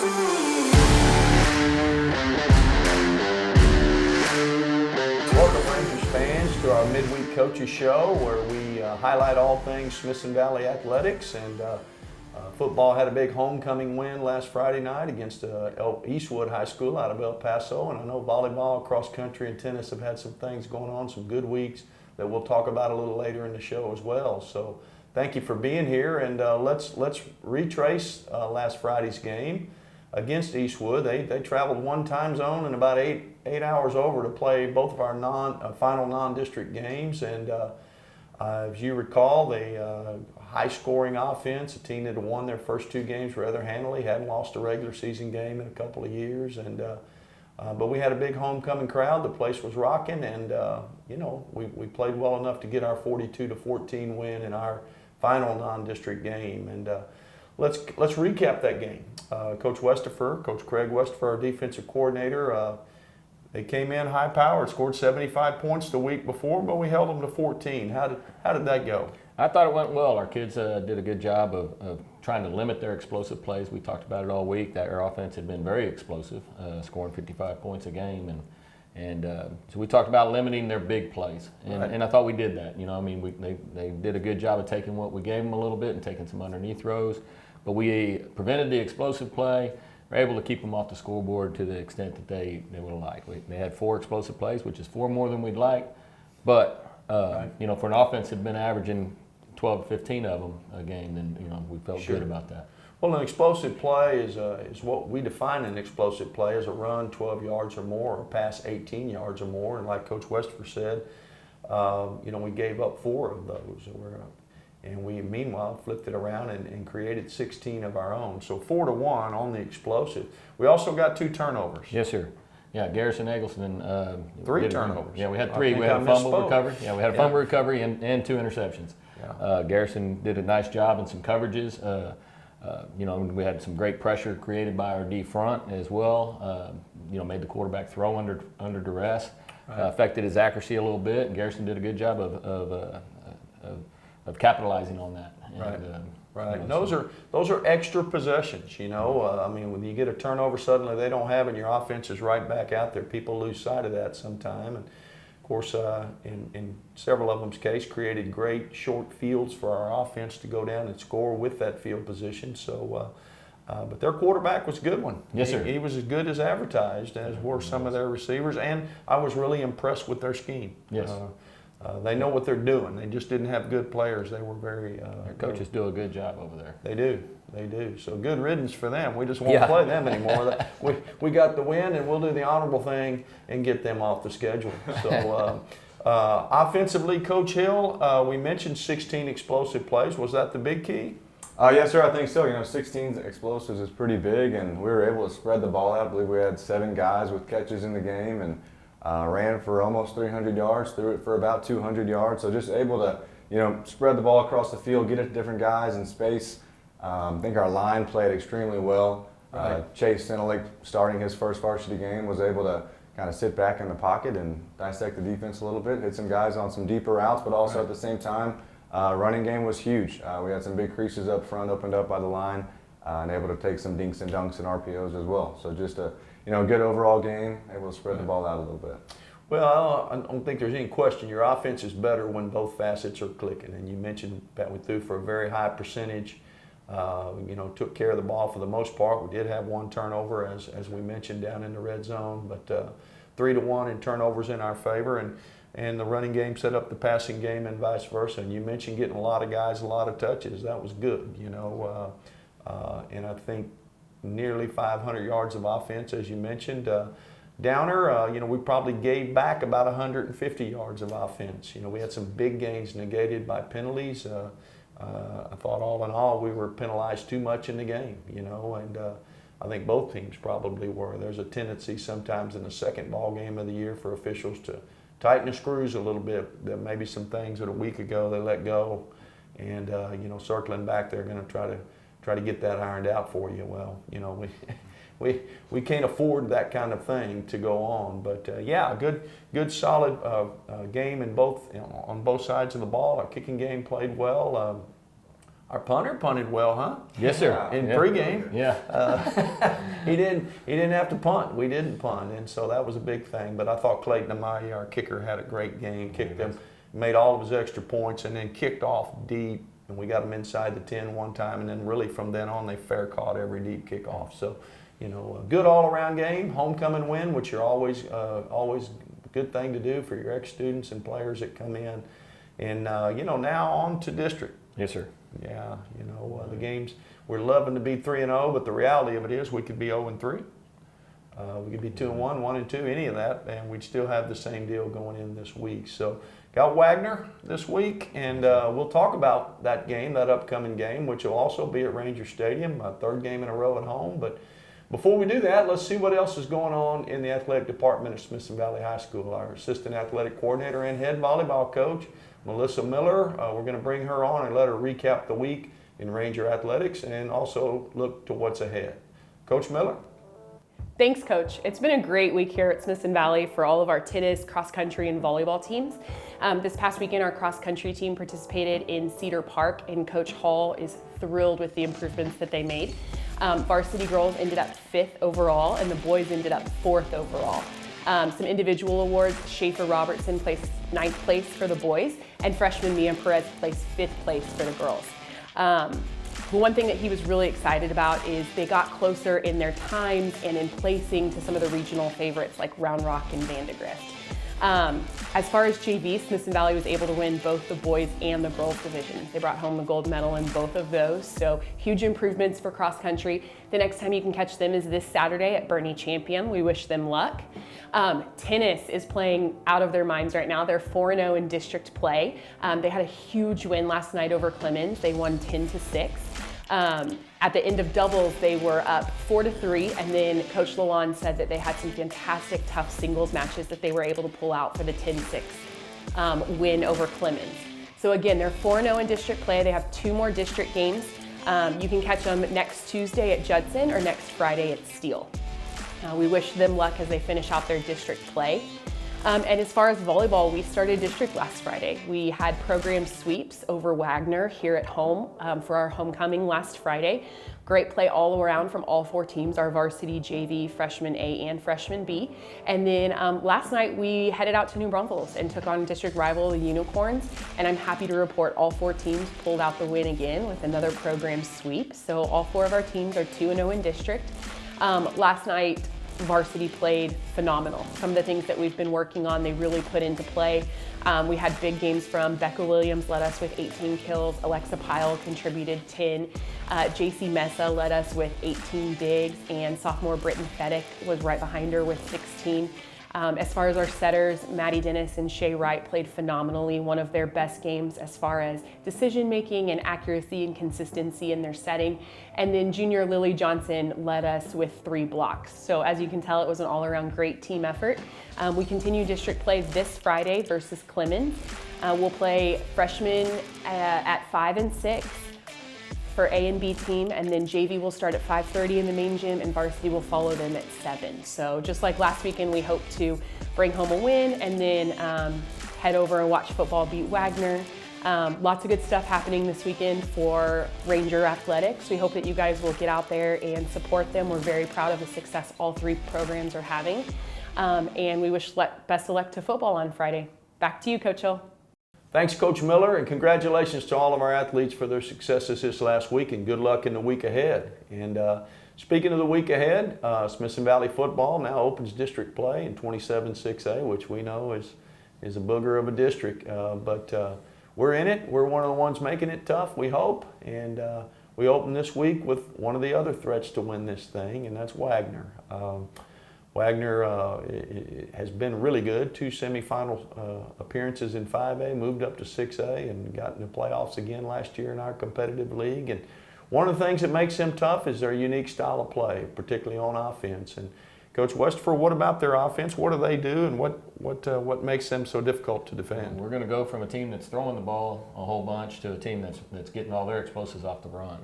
Welcome, Rangers fans, to our Midweek Coaches Show, where we highlight all things Smithson Valley athletics. And football had a big homecoming win last Friday night against Eastwood High School out of El Paso. And I know volleyball, cross country, and tennis have had some things going on, some good weeks that we'll talk about a little later in the show as well. So thank you for being here, and let's retrace last Friday's game against Eastwood. They traveled one time zone and about eight hours over to play both of our final non-district games. And as you recall, the high-scoring offense, a team that had won their first two games rather handily, hadn't lost a regular season game in a couple of years. And but we had a big homecoming crowd. The place was rocking, and we played well enough to get our 42-14 win in our final non-district game. And let's recap that game. Coach Craig Westerfer, our defensive coordinator, they came in high-powered, scored 75 points the week before, but we held them to 14. How did that go? I thought it went well. Our kids did a good job of trying to limit their explosive plays. We talked about it all week. That our offense had been very explosive, scoring 55 points a game, and so we talked about limiting their big plays, and I thought we did that. They did a good job of taking what we gave them a little bit and taking some underneath throws, but we prevented the explosive play. We're able to keep them off the scoreboard to the extent that they would like. They had 4 explosive plays, which is 4 more than we'd like, but for an offense that had been averaging 12 to 15 of them a game, then we felt good about that. Well, an explosive play is what we define an explosive play as a run 12 yards or more, or pass 18 yards or more. And like Coach Westerfer said, we gave up 4 of those, and we meanwhile flipped it around and created 16 of our own. So 4-1 on the explosive. We also got 2 turnovers. Yes, sir. Yeah, Garrison Eggleston. 3 turnovers. Yeah, we had 3. We had a fumble recovery. Yeah, we had a fumble recovery and 2 interceptions. Yeah. Garrison did a nice job in some coverages. We had some great pressure created by our D front as well. Made the quarterback throw under duress. Affected his accuracy a little bit. And Garrison did a good job of capitalizing on that. Right. And those are extra possessions. When you get a turnover suddenly they don't have, and your offense is right back out there. People lose sight of that sometime. And of course, in several of them's case, created great short fields for our offense to go down and score with that field position. So, but their quarterback was a good one. Yes, sir. He was as good as advertised, as were some of their receivers, and I was really impressed with their scheme. Yes. They know what they're doing. They just didn't have good players. They were very. Their coaches do a good job over there. They do. So good riddance for them. We just won't play them anymore. We got the win, and we'll do the honorable thing and get them off the schedule. So offensively, Coach Hill, we mentioned 16 explosive plays. Was that the big key? Yes, sir. I think so. 16 explosives is pretty big, and we were able to spread the ball out. I believe we had 7 guys with catches in the game, and ran for almost 300 yards, threw it for about 200 yards. So just able to, spread the ball across the field, get it to different guys in space. I think our line played extremely well. Chase Senelick, starting his first varsity game, was able to kind of sit back in the pocket and dissect the defense a little bit, hit some guys on some deeper routes, but also at the same time, running game was huge. We had some big creases up front, opened up by the line, and able to take some dinks and dunks and RPOs as well. So just a good overall game, able to spread the ball out a little bit. Well, I don't think there's any question. Your offense is better when both facets are clicking. And you mentioned that we threw for a very high percentage. Took care of the ball for the most part. We did have 1 turnover, as we mentioned, down in the red zone, but 3-1 in turnovers in our favor, and the running game set up the passing game and vice versa. And you mentioned getting a lot of guys a lot of touches. That was good, and I think nearly 500 yards of offense, as you mentioned. Downer, we probably gave back about 150 yards of offense. We had some big gains negated by penalties. I thought all in all we were penalized too much in the game, and I think both teams probably were. There's a tendency sometimes in the second ball game of the year for officials to tighten the screws a little bit. There may be some things that a week ago they let go, and circling back, they're going to try to get that ironed out for you. Well, we can't afford that kind of thing to go on. But a good solid game on both sides of the ball. Our kicking game played well. Our punter punted well, huh? Yes, sir. In pregame. Yeah. He didn't have to punt. We didn't punt, and so that was a big thing. But I thought Clayton Amaya, our kicker, had a great game. Kicked them, made all of his extra points, and then kicked off deep. And we got them inside the 10 one time, and then really from then on they fair caught every deep kickoff. So, you know, a good all-around game, homecoming win, which are always a good thing to do for your ex-students and players that come in. And you know, now on to district. Yes, sir. Yeah, you know, the games, we're loving to be 3-0, but the reality of it is we could be 0-3. We could be 2-1, 1-2, any of that, and we'd still have the same deal going in this week. So, got Wagner this week, and we'll talk about that game, that upcoming game, which will also be at Ranger Stadium, my third game in a row at home. But before we do that, let's see what else is going on in the athletic department at Smithson Valley High School. Our assistant athletic coordinator and head volleyball coach, Melissa Miller, we're going to bring her on and let her recap the week in Ranger Athletics and also look to what's ahead. Coach Miller? Thanks, Coach. It's been a great week here at Smithson Valley for all of our tennis, cross country, and volleyball teams. This past weekend, our cross country team participated in Cedar Park, and Coach Hall is thrilled with the improvements that they made. Varsity girls ended up 5th overall, and the boys ended up 4th overall. Some individual awards, Schaefer Robertson placed 9th place for the boys, and freshman Mia Perez placed 5th place for the girls. The one thing that he was really excited about is they got closer in their times and in placing to some of the regional favorites like Round Rock and Vandegrift. As far as JV, Smithson Valley was able to win both the boys and the girls divisions. They brought home the gold medal in both of those, so huge improvements for cross country. The next time you can catch them is this Saturday at Bernie Champion. We wish them luck. Tennis is playing out of their minds right now. They're 4-0 in district play. They had a huge win last night over Clemens. They won 10-6. At the end of doubles, they were up 4-3, and then Coach Lalonde said that they had some fantastic, tough singles matches that they were able to pull out for the 10-6 win over Clemens. So again, they're 4-0 in district play. They have 2 more district games. You can catch them next Tuesday at Judson or next Friday at Steele. We wish them luck as they finish out their district play. And as far as volleyball, we started district last Friday. We had program sweeps over Wagner here at home for our homecoming last Friday. Great play all around from all 4 teams, our varsity, JV, freshman A, and freshman B. And then last night we headed out to New Braunfels and took on district rival, the Unicorns. And I'm happy to report all 4 teams pulled out the win again with another program sweep. So all 4 of our teams are 2-0 in district. Last night, varsity played phenomenal. Some of the things that we've been working on, they really put into play. We had big games from Becca Williams led us with 18 kills, Alexa Pyle contributed 10, JC Mesa led us with 18 digs, and sophomore Britton Fedek was right behind her with 16. As far as our setters, Maddie Dennis and Shay Wright played phenomenally, one of their best games as far as decision making and accuracy and consistency in their setting. And then junior Lily Johnson led us with 3 blocks. So as you can tell, it was an all-around great team effort. We continue district play this Friday versus Clemens. We'll play freshmen at 5 and 6. For A and B team, and then JV will start at 5:30 in the main gym, and varsity will follow them at 7. So just like last weekend, we hope to bring home a win and then head over and watch football beat Wagner. Lots of good stuff happening this weekend for Ranger Athletics. We hope that you guys will get out there and support them. We're very proud of the success all 3 programs are having, and we wish best of luck to football on Friday. Back to you, Coach Hill. Thanks, Coach Miller, and congratulations to all of our athletes for their successes this last week, and good luck in the week ahead. And speaking of the week ahead, Smithson Valley football now opens district play in 27-6A, which we know is a booger of a district. But we're in it. We're one of the ones making it tough, we hope. And we open this week with one of the other threats to win this thing, and that's Wagner. Wagner has been really good. 2 semifinal appearances in 5A, moved up to 6A, and got in the playoffs again last year in our competitive league. And one of the things that makes them tough is their unique style of play, particularly on offense. And Coach Westphal, what about their offense? What do they do, and what makes them so difficult to defend? We're going to go from a team that's throwing the ball a whole bunch to a team that's getting all their explosives off the run,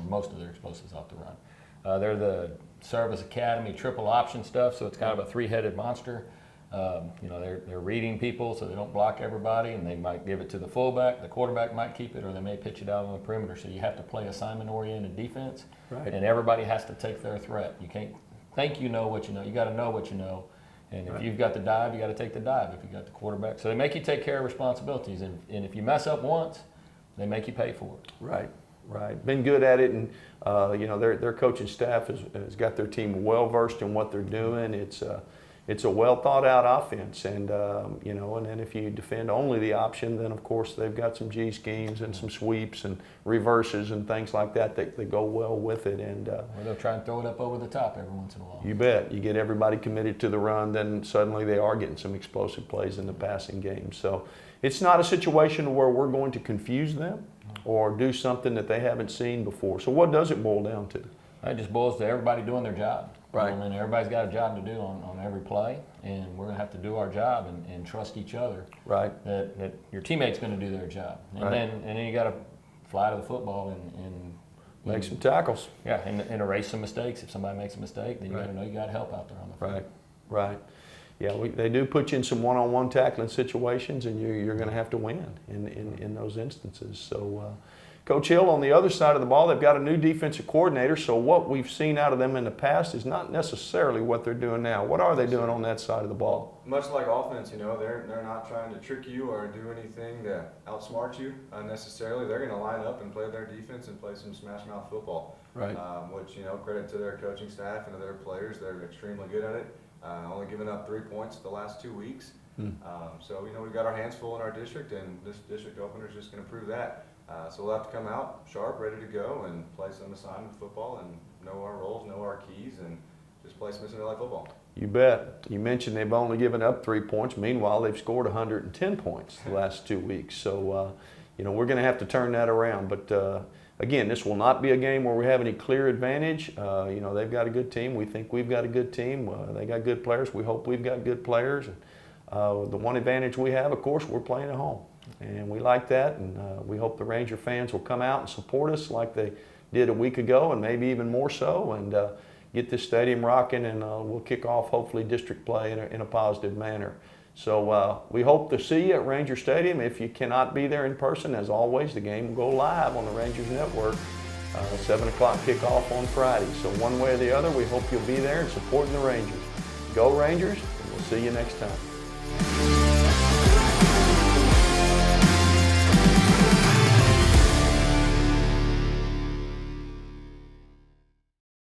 most of their explosives off the run. They're the Service Academy triple option stuff, so it's kind of a 3-headed monster. They're reading people so they don't block everybody, and they might give it to the fullback. The quarterback might keep it, or they may pitch it out on the perimeter. So you have to play assignment-oriented defense, Right. and everybody has to take their threat. You can't think you know what you know. You got to know what you know. And if you've got the dive, you got to take the dive. If you got the quarterback, so they make you take care of responsibilities. And if you mess up once, they make you pay for it. Right. Been good at it, and their coaching staff has got their team well versed in what they're doing. It's a well thought out offense, and and then if you defend only the option, then of course they've got some G schemes and some sweeps and reverses and things like that go well with it. And Or they'll try and throw it up over the top every once in a while. you bet. You get everybody committed to the run, then suddenly they are getting some explosive plays in the passing game. So it's not a situation where we're going to confuse them or do something that they haven't seen before. So what does it boil down to? It just boils to everybody doing their job. Right. And everybody's got a job to do on every play, and we're going to have to do our job and trust each other. Right. That your teammate's going to do their job. And Right. then you got to fly to the football and Make some tackles. Yeah, and erase some mistakes. If somebody makes a mistake, then you got to know you got help out there on the field. Right. Yeah, they do put you in some one-on-one tackling situations, and you're going to have to win in those instances. So, Coach Hill, on the other side of the ball, they've got a new defensive coordinator, so what we've seen out of them in the past is not necessarily what they're doing now. What are they doing on that side of the ball? Much like offense, they're not trying to trick you or do anything to outsmart you unnecessarily. They're going to line up and play their defense and play some smash mouth football. Right. Which, credit to their coaching staff and to their players. They're extremely good at it. Only giving up 3 points the last 2 weeks. So, we've got our hands full in our district, and this district opener is just going to prove that. So we'll have to come out sharp, ready to go, and play some assignment football and know our roles, know our keys, and just play Smith Valley football. You bet. You mentioned they've only given up 3 points. Meanwhile, they've scored 110 points the last 2 weeks. So, we're going to have to turn that around. But, again, this will not be a game where we have any clear advantage. They've got a good team. We think we've got a good team. They got good players. We hope we've got good players. The one advantage we have, of course, we're playing at home. And we like that, and we hope the Ranger fans will come out and support us like they did a week ago, and maybe even more so, and get this stadium rocking, and we'll kick off, hopefully, district play in a positive manner. So we hope to see you at Ranger Stadium. If you cannot be there in person, as always, the game will go live on the Rangers Network, 7 o'clock kickoff on Friday. So one way or the other, we hope you'll be there and supporting the Rangers. Go Rangers, and we'll see you next time.